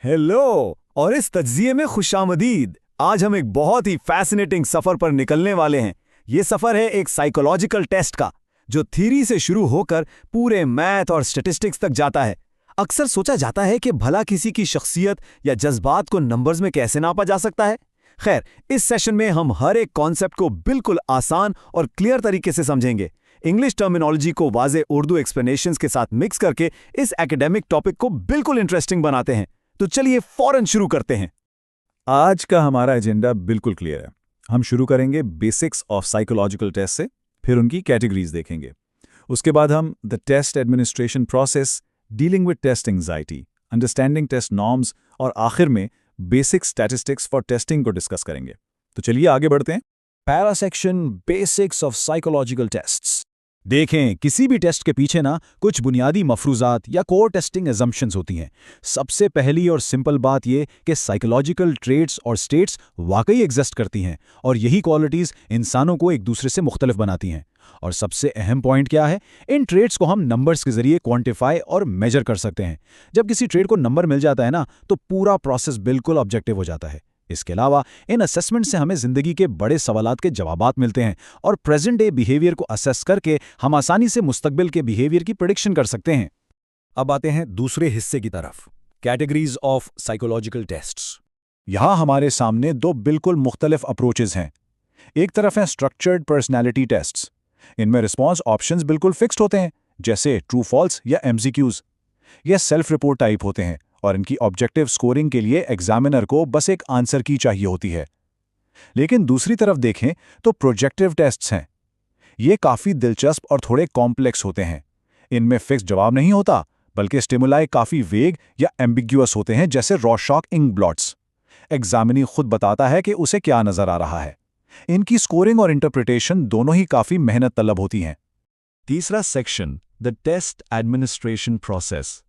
Hello और इस तज्जिए में खुशामदीद। आज हम एक बहुत ही फैसिनेटिंग सफर पर निकलने वाले हैं। ये सफर है एक साइकोलॉजिकल टेस्ट का, जो थ्योरी से शुरू होकर पूरे मैथ और स्टैटिस्टिक्स तक जाता है। अक्सर सोचा जाता है कि भला किसी की शख्सियत या जज्बात को नंबर्स में कैसे नापा जा सकता है। खैर, इस सेशन में हम हर एक कॉन्सेप्ट को बिल्कुल आसान और क्लियर तरीके से समझेंगे। इंग्लिश टर्मिनोलॉजी को वाज़े उर्दू एक्सप्लेनेशंस के साथ मिक्स करके इस एकेडमिक टॉपिक को बिल्कुल इंटरेस्टिंग बनाते हैं। तो चलिए फौरन शुरू करते हैं। आज का हमारा एजेंडा बिल्कुल क्लियर है। हम शुरू करेंगे बेसिक्स ऑफ साइकोलॉजिकल टेस्ट से, फिर उनकी कैटेगरीज देखेंगे। उसके बाद हम the test administration process, dealing with test anxiety, understanding test norms और आखिर में बेसिक स्टैटिस्टिक्स फॉर टेस्टिंग को डिस्कस करेंगे। तो चलिए आगे बढ़ते हैं। पैरा section, basics of psychological tests. देखें, किसी भी टेस्ट के पीछे ना कुछ बुनियादी मफरूजात या कोर टेस्टिंग एजम्पशंस होती हैं। सबसे पहली और सिंपल बात यह कि साइकोलॉजिकल ट्रेट्स और स्टेट्स वाकई एग्जिस्ट करती हैं, और यही क्वालिटीज़ इंसानों को एक दूसरे से मुख्तलिफ बनाती हैं। और सबसे अहम पॉइंट क्या है, इन ट्रेट्स को हम नंबर्स के जरिए क्वांटिफाई और मेजर कर सकते हैं। जब किसी ट्रेट को नंबर मिल जाता है ना, तो पूरा प्रोसेस बिल्कुल ऑब्जेक्टिव हो जाता है। इसके अलावा इन असेसमेंट से हमें जिंदगी के बड़े सवालात के जवाबात मिलते हैं, और प्रेजेंट डे बिहेवियर को असेस करके हम आसानी से मुस्तकबिल के बिहेवियर की प्रेडिक्शन कर सकते हैं। अब आते हैं दूसरे हिस्से की तरफ, कैटेगरीज ऑफ साइकोलॉजिकल टेस्ट्स। यहाँ हमारे सामने दो बिल्कुल मुख्तलिफ अप्रोचेज हैं। एक तरफ है स्ट्रक्चर्ड पर्सनैलिटी टेस्ट्स। इनमें रिस्पॉन्स ऑप्शंस बिल्कुल फिक्स्ड होते हैं, जैसे ट्रू फॉल्स या एमसीक्यूज। ये सेल्फ रिपोर्ट टाइप होते हैं, और इनकी ऑब्जेक्टिव स्कोरिंग के लिए एग्जामिनर को बस एक आंसर की चाहिए होती है। लेकिन दूसरी तरफ देखें तो प्रोजेक्टिव टेस्ट्स हैं। ये काफ़ी दिलचस्प और थोड़े कॉम्प्लेक्स होते हैं। इनमें फिक्स जवाब नहीं होता, बल्कि स्टिमुलाई काफ़ी वेग या एम्बिग्यूअस होते हैं, जैसे रॉरशॉक इंक ब्लॉट्स। एग्जामिनी खुद बताता है कि उसे क्या नज़र आ रहा है। इनकी स्कोरिंग और इंटरप्रिटेशन दोनों ही काफ़ी मेहनत तलब होती हैं। तीसरा section, the test administration process.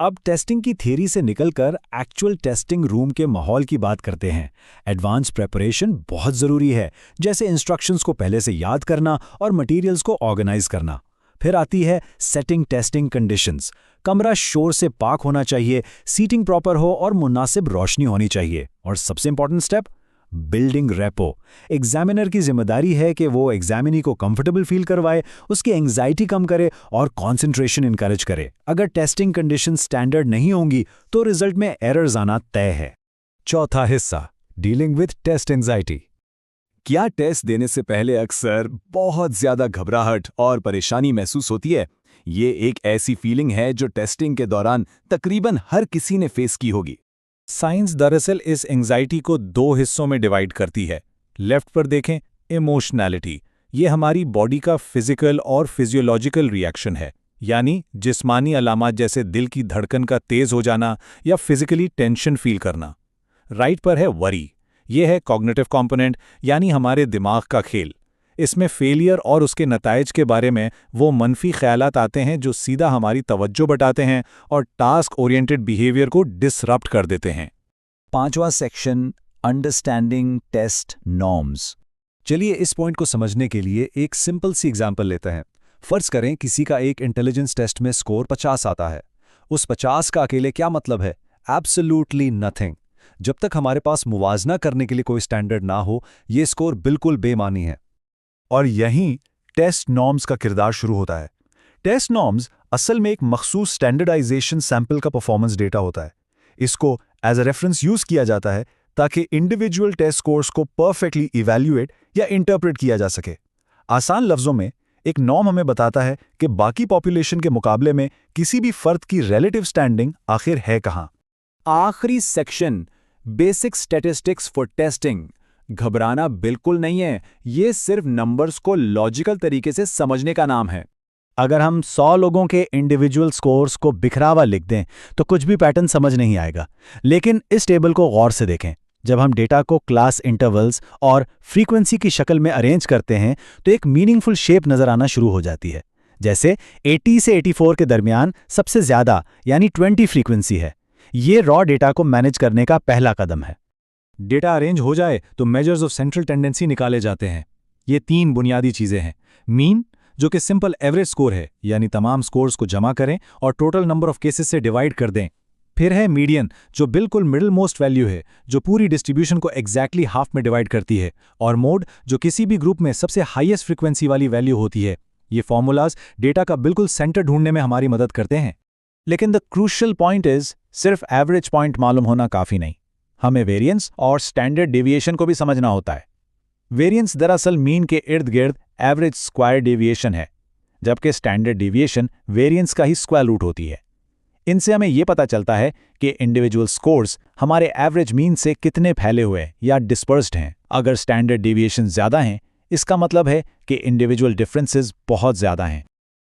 अब टेस्टिंग की थ्योरी से निकलकर एक्चुअल टेस्टिंग रूम के माहौल की बात करते हैं। एडवांस प्रिपरेशन बहुत ज़रूरी है, जैसे इंस्ट्रक्शंस को पहले से याद करना और मटेरियल्स को ऑर्गेनाइज करना। फिर आती है सेटिंग टेस्टिंग कंडीशंस। कमरा शोर से पाक होना चाहिए, सीटिंग प्रॉपर हो और मुनासिब रोशनी होनी चाहिए। और सबसे important step, building repo. Examiner की जिम्मेदारी है कि वो एग्जामिनी को कंफर्टेबल फील करवाए, उसकी एंग्जाइटी कम करे और कंसंट्रेशन इनकरेज करे। अगर टेस्टिंग कंडीशन स्टैंडर्ड नहीं होंगी तो रिजल्ट में एरर्स आना तय है। चौथा हिस्सा, डीलिंग विद टेस्ट एंजाइटी। क्या टेस्ट देने से पहले अक्सर बहुत ज्यादा घबराहट और परेशानी महसूस होती है? ये एक ऐसी फीलिंग है जो टेस्टिंग के दौरान तकरीबन हर किसी ने फेस की होगी। साइंस दरअसल इस एंजाइटी को दो हिस्सों में डिवाइड करती है। लेफ्ट पर देखें, इमोशनैलिटी। ये हमारी बॉडी का फिजिकल और फिजियोलॉजिकल रिएक्शन है, यानी जिस्मानी अलामात जैसे दिल की धड़कन का तेज हो जाना या फिजिकली टेंशन फील करना। राइट पर है वरी। ये है कॉग्निटिव कंपोनेंट, यानी हमारे दिमाग का खेल। इसमें फेलियर और उसके नताइज के बारे में वो मनफी ख्यालात आते हैं जो सीधा हमारी तवज्जो बटाते हैं और टास्क ओरिएंटेड बिहेवियर को डिसरप्ट कर देते हैं। पांचवा सेक्शन, अंडरस्टैंडिंग टेस्ट नॉर्म्स। चलिए इस पॉइंट को समझने के लिए एक सिंपल सी एग्जांपल लेते हैं। फर्ज करें किसी का एक इंटेलिजेंस टेस्ट में स्कोर 50 आता है। उस 50 का अकेले क्या मतलब है? Absolutely nothing. जब तक हमारे पास मुवाजना करने के लिए कोई स्टैंडर्ड ना हो, ये स्कोर बिल्कुल बेमानी है। और यहीं टेस्ट नॉर्म्स का किरदार शुरू होता है। टेस्ट नॉर्म्स असल में एक मखसूस स्टैंडर्डाइजेशन सैंपल का परफॉर्मेंस डेटा होता है। इसको एज अ रेफरेंस यूज किया जाता है ताकि इंडिविजुअल टेस्ट स्कोर्स को परफेक्टली इवैल्यूएट या इंटरप्रेट किया जा सके। आसान लफ्जों में, एक नॉर्म हमें बताता है कि बाकी पॉपुलेशन के मुकाबले में किसी भी फर्द की रिलेटिव स्टैंडिंग आखिर है कहाँ। आखिरी section, basic statistics for testing. घबराना बिल्कुल नहीं है, ये सिर्फ नंबर्स को लॉजिकल तरीके से समझने का नाम है। अगर हम 100 लोगों के इंडिविजुअल स्कोर्स को बिखरावा लिख दें तो कुछ भी पैटर्न समझ नहीं आएगा। लेकिन इस टेबल को गौर से देखें। जब हम डेटा को क्लास इंटरवल्स और फ्रीक्वेंसी की शक्ल में अरेंज करते हैं तो एक मीनिंगफुल शेप नजर आना शुरू हो जाती है। जैसे 80 से 84 के दरमियान सबसे ज्यादा यानी 20 फ्रीक्वेंसी है। ये रॉ डेटा को मैनेज करने का पहला कदम है। डेटा अरेंज हो जाए तो मेजर्स ऑफ सेंट्रल टेंडेंसी निकाले जाते हैं। ये 3 बुनियादी चीजें हैं। मीन, जो कि सिंपल एवरेज स्कोर है, यानी तमाम स्कोर्स को जमा करें और टोटल नंबर ऑफ केसेस से डिवाइड कर दें। फिर है मीडियन, जो बिल्कुल मिडिल मोस्ट वैल्यू है, जो पूरी डिस्ट्रीब्यूशन को एग्जैक्टली हाफ में डिवाइड करती है, और मोड, जो किसी भी ग्रुप में सबसे हाईएस्ट फ्रीक्वेंसी वाली वैल्यू होती है। ये फॉर्मूलाज डेटा का बिल्कुल सेंटर ढूंढने में हमारी मदद करते हैं। लेकिन द क्रूशियल पॉइंट इज, सिर्फ एवरेज पॉइंट मालूम होना काफ़ी नहीं, हमें वेरिएंस और स्टैंडर्ड डेविएशन को भी समझना होता है। वेरिएंस दरअसल मीन के इर्द गिर्द एवरेज स्क्वायर डेविएशन है, जबकि स्टैंडर्ड डेविएशन वेरिएंस का ही स्क्वायर रूट होती है। इनसे हमें यह पता चलता है कि इंडिविजुअल स्कोर्स हमारे एवरेज मीन से कितने फैले हुए या डिस्पर्स्ड हैं। अगर स्टैंडर्ड डेविएशन ज़्यादा हैं, इसका मतलब है कि इंडिविजुअल डिफरेंसेस बहुत ज़्यादा हैं।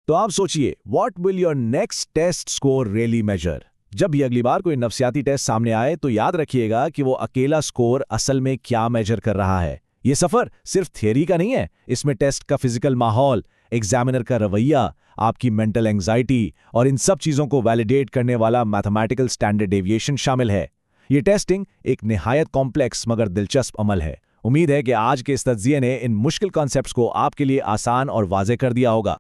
तो आप सोचिए, what will your next test score really measure? जब भी अगली बार कोई नफ्सियाती टेस्ट सामने आए तो याद रखिएगा कि वो अकेला स्कोर असल में क्या मेजर कर रहा है। ये सफर सिर्फ थियरी का नहीं है, इसमें टेस्ट का फिजिकल माहौल, एग्जामिनर का रवैया, आपकी मेंटल एंजाइटी और इन सब चीज़ों को वैलिडेट करने वाला मैथमेटिकल स्टैंडर्ड डेविएशन शामिल है। ये टेस्टिंग एक निहायत कॉम्प्लेक्स मगर दिलचस्प अमल है। उम्मीद है कि आज के इस तज्ज़िये ने इन मुश्किल कॉन्सेप्ट्स को आपके लिए आसान और वाज़ेह कर दिया होगा।